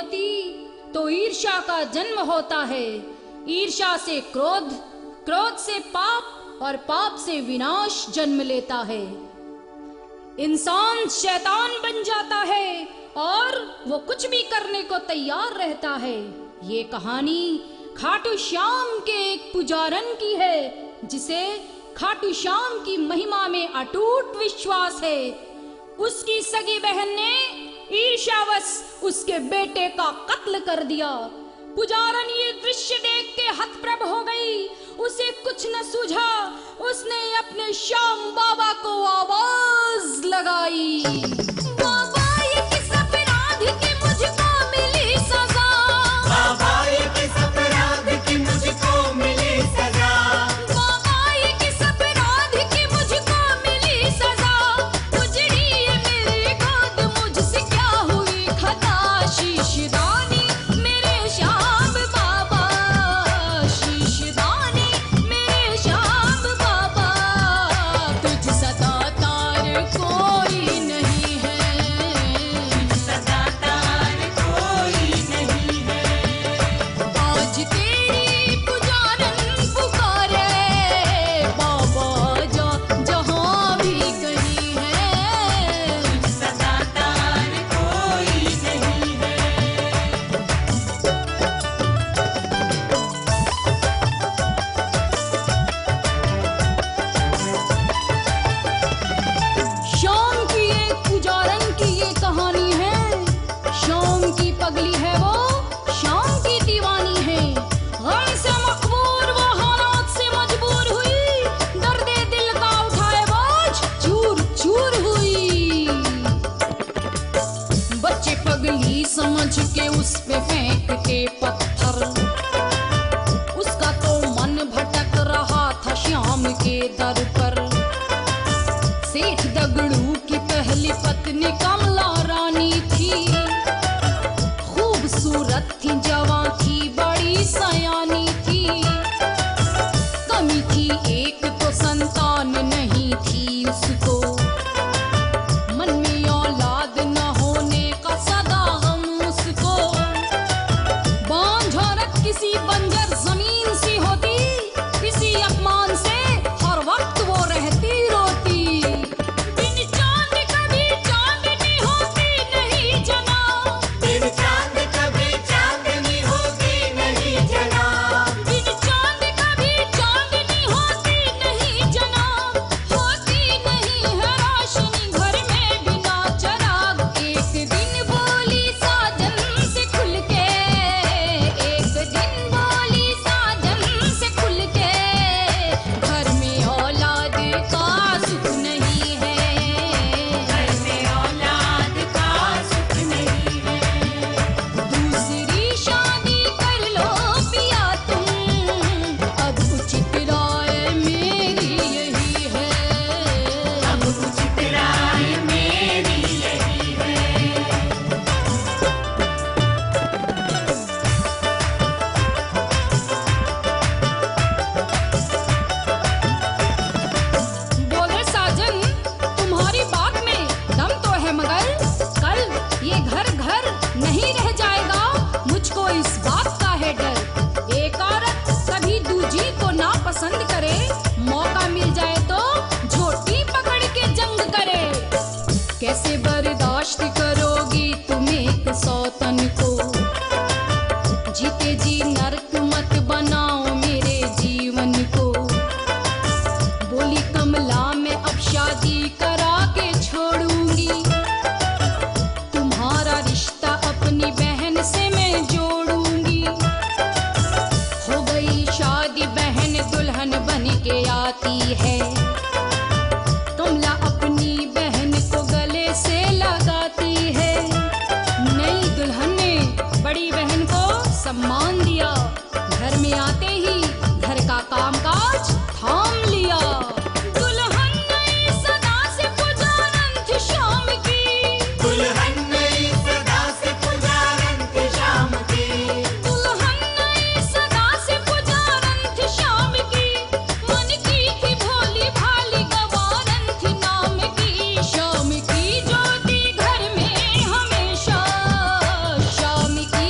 होती तो ईर्ष्या का जन्म होता है। ईर्ष्या से क्रोध, क्रोध से पाप और पाप से विनाश जन्म लेता है। इंसान शैतान बन जाता है और वो कुछ भी करने को तैयार रहता है। ये कहानी खाटू श्याम के एक पुजारन की है जिसे खाटू श्याम की महिमा में अटूट विश्वास है। उसकी सगी बहन ने ईर्ष्यावश उसके बेटे का कत्ल कर दिया। पुजारन ये दृश्य देख के हतप्रभ हो गई। उसे कुछ न सूझा। उसने अपने श्याम बाबा को आवाज लगाई, बाबा ये किस अपराध की मुझको मिली सजा, बाबा ये किस अपराध की मुझको मिली सजा, बाबा ये किस अपराध की मुझको मिली सजा, उजड़ी ये मेरी गोद मुझसे क्या हुई खता, शीशदानी मेरे श्याम बाबा, शीशदानी मेरे श्याम बाबा, तुझ सदा तार कोई नहीं है, सदा तार कोई नहीं है। आज तेरी पुजारन पुकारे, बाबा जा जहाँ भी कहीं है, सदा तार कोई नहीं है। शाम की एक पुजारन की ये कहानी है। शाम की पगली है वो, शाम की दीवानी है। गम से मकबूर वो हालात से मजबूर हुई, दर्दे दिल का उठाए बोझ चूर चूर हुई। बच्चे पगली समझ के उस पे फेंक के पत्थर, उसका तो मन भटक रहा था श्याम के दर पर। सेठ दगड़ू की पहली पत्नी कमला रानी थी, खूबसूरत थी, जवां थी, बड़ी सयानी थी। कमी थी एक तो संतान नहीं थी उसको, मन में औलाद न होने का सदा गम उसको। बांझ औरत किसी बंजर जमीन सी होती, किसी अपमान से हर वक्त वो रहती रोती। बिन चांद कभी चांदनी होती नहीं जना, बिन चांद कभी चांदनी होती नहीं जना, बिन चांद कभी चांदनी होती नहीं जना, होती नहीं है रोशनी घर में बिना चराग। एक दिन बोली साजन से खुल के, एक दिन बोली साजन से खुल के, घर में औलाद का सुख नहीं है, घर में औलाद का सुख नहीं है। दूसरी शादी कर लो पिया तुम, अब उचित राय मेरी यही है। अब उचित राय मेरी यही है। बोले साजन तुम्हारी बात में दम तो है, मगर कल ये घर घर नहीं रह जाएगा, मुझको इस बात का है डर। एक औरत कभी दूजी को ना पसंद करे, मौका मिल जाए तो झोटी पकड़ के जंग करे। कैसे बर्दाश्त करोगी तुम एक सौतन को, जीते जी नर्क मत बनाओ मेरे जीवन को। बोली कमला मैं अब शादी करा के छोड़ूंगी, तुम्हारा रिश्ता अपनी बहन से मैं जोड़ूंगी। हो गई शादी, बहन दुल्हन बन के आती है, कमला अपनी बहन को गले से लगाती है। नई दुल्हन ने बड़ी बहन को सम्मान दिया, घर में आते ही घर का कामकाज थाम लिया। दुल्हन नई सदा से पुजारन थी श्याम की, दुल्हन नई सदा से पुजारन थी श्याम की, दुल्हन नई सदा से पुजारन थी श्याम की। मन की थी भोली भाली गवारन थी नाम की, श्याम की ज्योति घर में हमेशा, श्याम की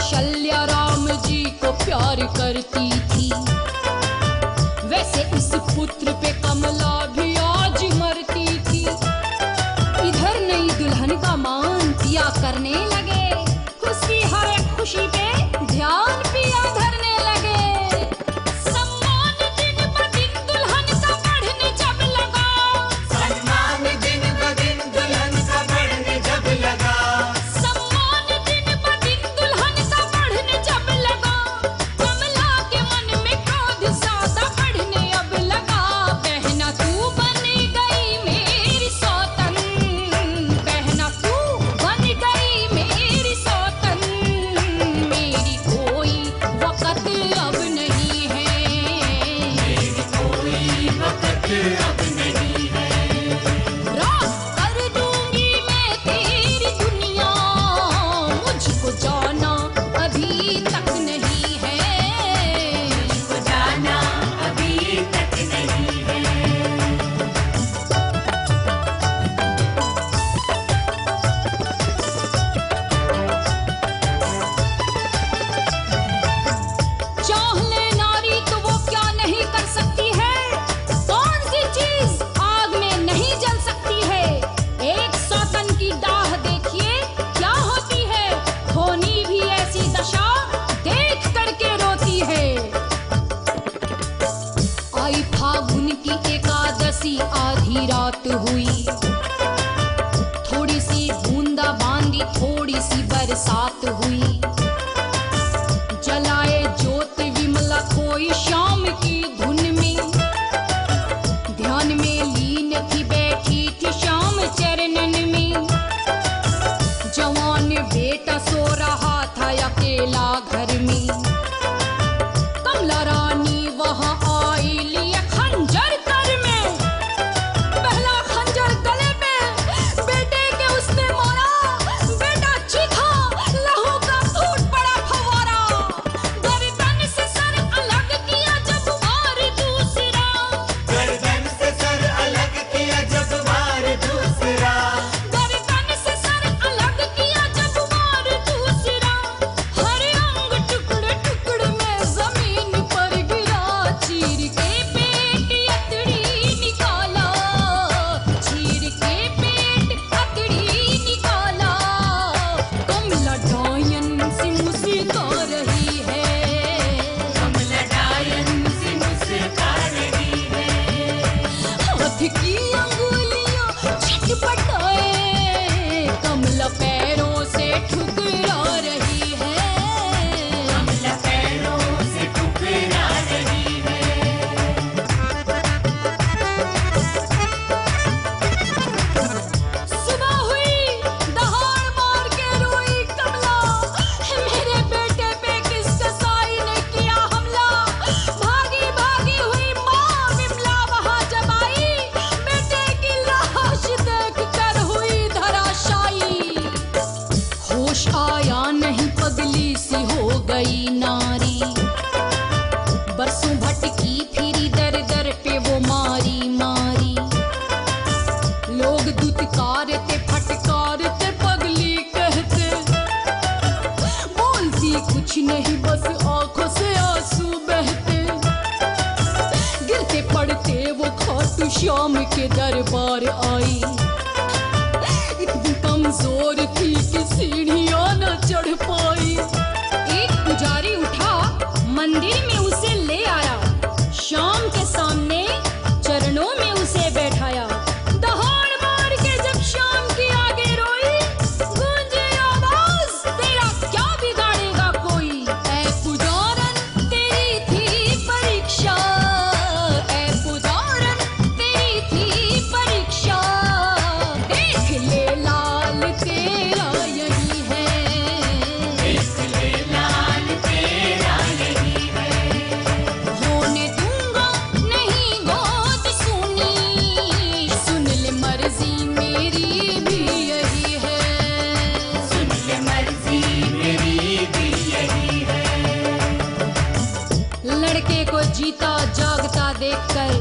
कौशल्या राम जी को प्यार करती थी, वैसे इस पुत्र पे कमला भी आज मरती थी। इधर नई दुल्हन का मान पिया करने लगे, उसकी हर एक खुशी पे ध्यान पिया धरने लगे। सम्मान दिन ब दिन दुल्हन का बढ़ने जब लगा, सम्मान दिन ब दिन दुल्हन का बढ़ने जब लगा, सम्मान दिन ब दिन दुल्हन का बढ़ने जब लगा, कमला के मन में क्रोध ज्यादा बढ़ने अब लगा। बहना तू बन गई मेरी सौतन, बहना तू बन गई मेरी सौतन, मेरी कोई वक़्त अब नहीं है, मेरी कोई वक़्त अब नहीं है। राख कर दूंगी मैं तेरी दुनिया, मुझको जाना अभी तक नहीं है, मुझको जाना अभी तक नहीं है। चाह ले नारी तो वो क्या नहीं कर सकती है, कौन सी चीज आग में नहीं जल सकती है। एक सौतन की दाह देखिए क्या होती है, होनी भी ऐसी दशा देख करके रोती है। आई फागुन की एकादशी आधी रात हुई, थोड़ी सी बूंदा बांदी थोड़ी सी बरसात हुई, जलाए ज्योत विमला खोई शाम की धुन में, ध्यान में लीन थी बैठी थी श्याम चरणन में। जवान बेटा सो रहा था अकेला घर में, कमला रानी वहां आई लिए खंजर कर में, पहला खंजर गले में बेटे के उसने मारा, बेटा चीखा लहू का फूट पड़ा फव्वारा, गर्दन से सर अलग किया जब वार दूसरा, गर्दन से सर अलग किया जब वार दूसरा, गर्दन से सर अलग किया जब वार दूसरा, हर अंग टुकड़े टुकड़े में जमीन पर गिरा, चीर के पेट अतड़ी निकाला, चीर के पेट अतड़ी निकाला, कमला डायन से मुस्कुरा रही है, कमला डायन से मुस्कुरा रही है। हाथ की अंगुलियां छटपटाए, कमला पैरों से ठुकरा रही है, कमला पैरों से ठुकरा रही है। सुबह हुई दहाड़ मार के रोई कमला, मेरे बेटे पे किस कसाई ने किया हमला, भागी भागी हुई माँ विमला वहां जब आई, बेटे की लाश देख कर हुई धराशायी। होश आया नहीं पगली सी हो गई नारी, बरसों भटकी फिरी दर दर पे वो मारी मारी, लोग दुत्कारते फटकारते पगली कहते, बोलती कुछ नहीं बस आंखों से आंसू बहते, गिरते पड़ते वो खाटू श्याम के दरबार आई, इतनी कमजोर थी कि सीढ़ियां न चढ़ पाई। एक पुजारी उठा मंदिर में उसे ले आया, श्याम के सामने चरणों में उसे बैठाया, दहाड़ मार के जब श्याम की आगे रोई, गूंजे आवाज तेरा क्या बिगाड़ेगा कोई, ऐ पुजारन तेरी थी परीक्षा, ऐ पुजारन तेरी थी परीक्षा, देख ले लाल तेरा यही है, देख ले लाल तेरा यही है। होने दूंगा नहीं गोद सुनी, सुन ले मर्जी मेरी भी यही है, सुन ले मर्जी मेरी भी यही है। लड़के को जीता जागता देखकर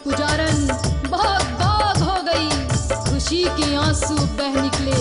पुजारन बहुत बाग हो गई, खुशी के आंसू बह निकले,